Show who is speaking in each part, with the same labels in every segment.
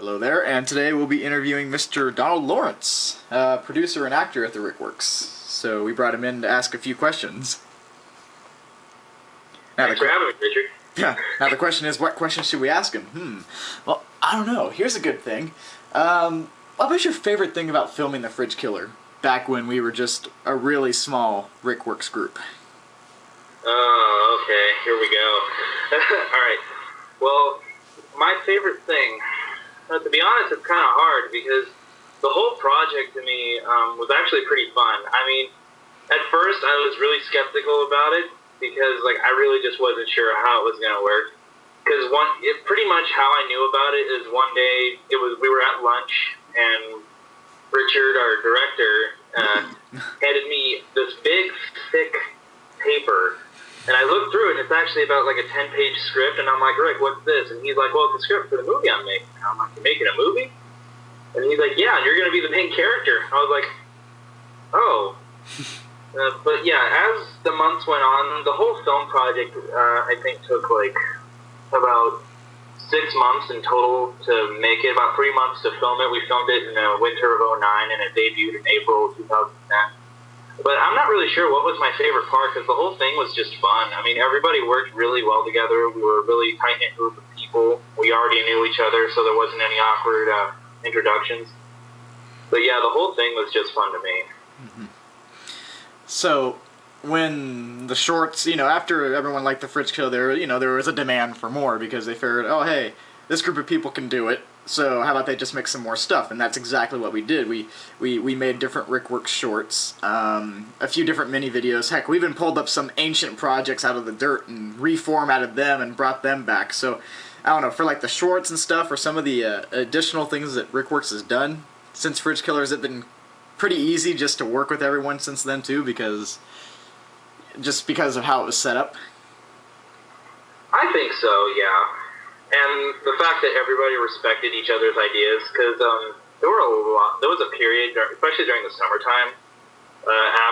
Speaker 1: Hello there, and today we'll be interviewing Mr. Donald Lawrence, producer and actor at TheRicworks. So we brought him in to ask a few questions.
Speaker 2: Thanks for having me, Richard.
Speaker 1: Yeah. Now the question is, what questions should we ask him? Well, I don't know. Here's a good thing. What was your favorite thing about filming The Fridge Killer back when we were just a really small RicWorks group?
Speaker 2: Oh, okay. Here we go. All right. Well, my favorite thing, to be honest, it's kind of hard because the whole project to me was actually pretty fun. I mean, at first I was really skeptical about it because, like, I really just wasn't sure how it was going to work. Because pretty much how I knew about it is one day we were at lunch and Richard, our director, handed me this big, thick paper. And I looked through it, and it's actually about like a 10-page script, and I'm like, Rick, what's this? And he's like, well, it's a script for the movie I'm making. And I'm like, you're making a movie? And he's like, yeah, and you're going to be the main character. I was like, oh. But yeah, as the months went on, the whole film project, I think, took like about 6 months in total to make it, about 3 months to film it. We filmed it in the winter of 2009, and it debuted in April of 2010. But I'm not really sure what was my favorite part because the whole thing was just fun. I mean, everybody worked really well together. We were a really tight-knit group of people. We already knew each other, so there wasn't any awkward introductions. But yeah, the whole thing was just fun to me.
Speaker 1: Mm-hmm. So, when the shorts, after everyone liked The Fridge Killer, there was a demand for more because they figured, oh, hey, this group of people can do it. So how about they just make some more stuff? And that's exactly what we did. We made different RicWorks shorts, a few different mini videos. Heck, we even pulled up some ancient projects out of the dirt and reformatted them and brought them back. So, I don't know, for like the shorts and stuff or some of the additional things that RicWorks has done since Fridge Killer, has it been pretty easy just to work with everyone since then too, because of how it was set up?
Speaker 2: I think so, yeah. And the fact that everybody respected each other's ideas, because there was a period, especially during the summertime,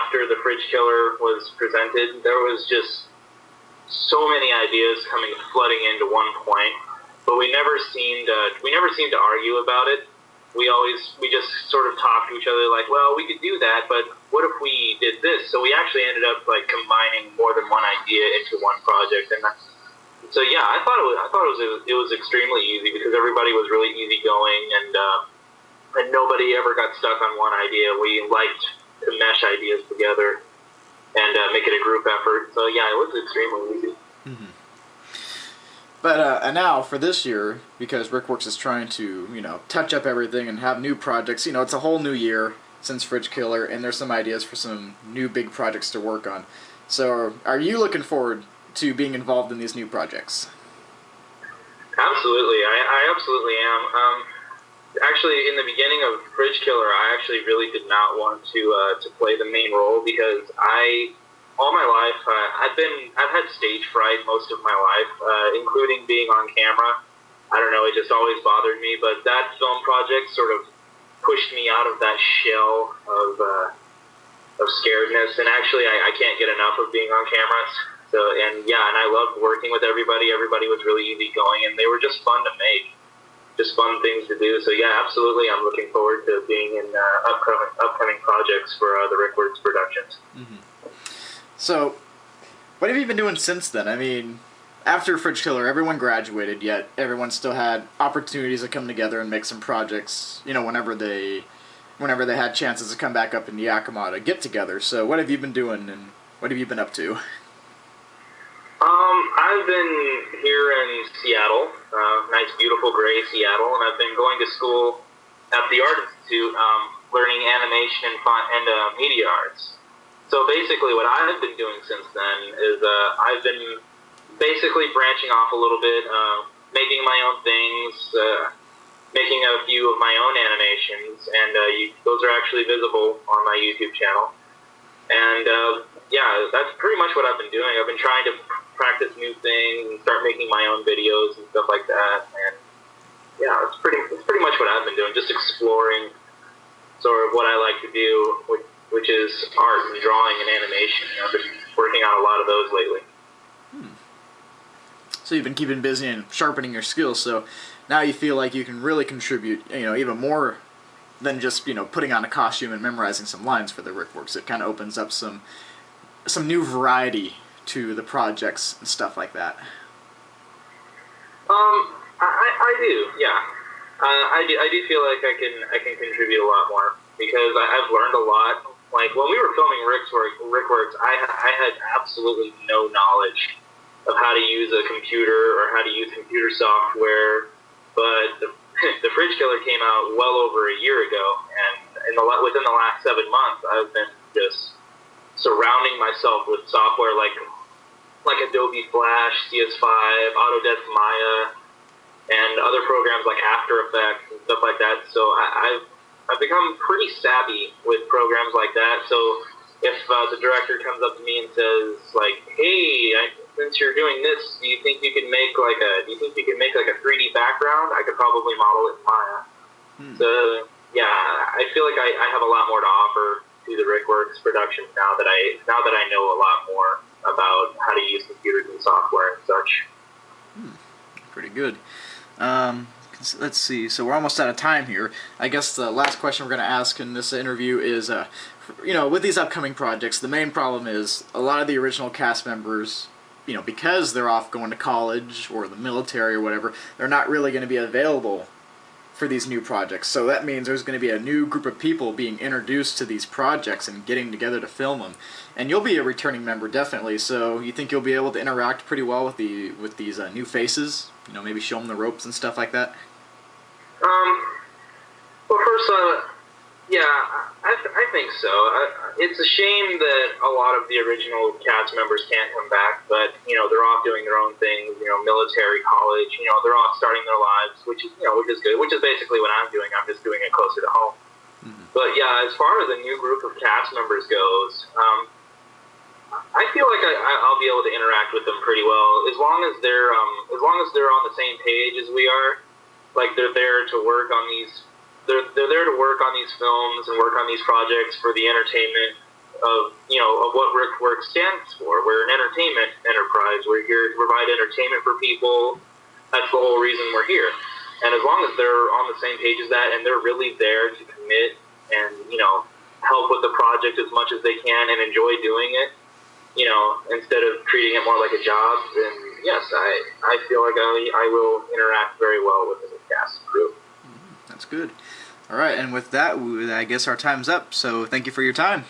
Speaker 2: after The Fridge Killer was presented, there was just so many ideas flooding into one point, but we never seemed to argue about it. We just sort of talked to each other like, well, we could do that, but what if we did this? So we actually ended up like combining more than one idea into one project, and so yeah, I thought it was extremely easy because everybody was really easygoing and nobody ever got stuck on one idea. We liked to mesh ideas together and make it a group effort. So yeah, it was extremely easy.
Speaker 1: Mm-hmm. But now for this year, because RicWorks is trying to touch up everything and have new projects, it's a whole new year since Fridge Killer, and there's some ideas for some new big projects to work on. So are you looking forward to being involved in these new projects?
Speaker 2: Absolutely, I absolutely am. Actually, in the beginning of Fridge Killer, I actually really did not want to play the main role because all my life, I've had stage fright most of my life, including being on camera. I don't know, it just always bothered me, but that film project sort of pushed me out of that shell of scaredness, and actually I can't get enough of being on cameras. So, and I loved working with everybody. Everybody was really easygoing, and they were just fun to make, just fun things to do. So yeah, absolutely, I'm looking forward to being in upcoming projects for the RicWorks Productions.
Speaker 1: Mm-hmm. So, what have you been doing since then? I mean, after Fridge Killer, everyone graduated, yet everyone still had opportunities to come together and make some projects, whenever they had chances to come back up in Yakima to get together. So what have you been doing, and what have you been up to?
Speaker 2: I've been here in Seattle, nice, beautiful, gray Seattle, and I've been going to school at the Art Institute, learning animation and media arts. So basically what I've been doing since then is I've been basically branching off a little bit, making my own things, making a few of my own animations, and those are actually visible on my YouTube channel. And yeah, that's pretty much what I've been doing. I've been trying to practice new things and start making my own videos and stuff like that. And yeah, it's pretty much what I've been doing, just exploring sort of what I like to do, which is art and drawing and animation. I've been working on a lot of those lately.
Speaker 1: So you've been keeping busy and sharpening your skills. So now you feel like you can really contribute, even more than just, putting on a costume and memorizing some lines for the TheRicworks. It kind of opens up some new variety to the projects and stuff like that.
Speaker 2: I do, yeah. I do feel like I can contribute a lot more because I've learned a lot. Like when we were filming TheRicworks, I had absolutely no knowledge of how to use a computer or how to use computer software, but the Fridge Killer came out well over a year ago, and within the last 7 months, I've been just surrounding myself with software like Adobe Flash, CS5, Autodesk Maya, and other programs like After Effects and stuff like that. So I've become pretty savvy with programs like that. So if the director comes up to me and says like, "Hey, since you're doing this, do you think you can make like a 3D background? I could probably model it in Maya." So yeah, I feel like I have a lot more to offer to the TheRicworks Productions now that I know a lot more about how to use computers and software and such.
Speaker 1: Pretty good. Let's see. So we're almost out of time here. I guess the last question we're going to ask in this interview is, with these upcoming projects, the main problem is a lot of the original cast members, because they're off going to college or the military or whatever, they're not really going to be available for these new projects. So that means there's going to be a new group of people being introduced to these projects and getting together to film them. And you'll be a returning member, definitely. So you think you'll be able to interact pretty well with these new faces? Maybe show them the ropes and stuff like that?
Speaker 2: Well, first, yeah, I think so. It's a shame that a lot of the original cast members can't come back, but, they're off doing their own things, military, college, they're off starting their lives, which is good, which is basically what I'm doing. I'm just doing it closer to home. But yeah, as far as a new group of cast members goes, I feel like I'll be able to interact with them pretty well as long as they're on the same page as we are. Like they're there to work on these. They're there to work on these films and work on these projects for the entertainment of what TheRicworks stands for. We're an entertainment enterprise. We're here to provide entertainment for people. That's the whole reason we're here. And as long as they're on the same page as that and they're really there to commit and help with the project as much as they can and enjoy doing it, instead of treating it more like a job, then yes, I feel like I will interact very well with the cast crew.
Speaker 1: That's good. All right, and with that, I guess our time's up, so thank you for your time.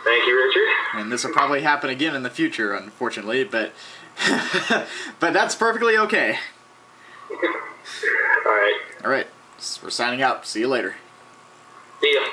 Speaker 2: Thank you, Richard.
Speaker 1: And this will probably happen again in the future, unfortunately, but but that's perfectly okay.
Speaker 2: All right.
Speaker 1: All right, we're signing out. See you later.
Speaker 2: See ya.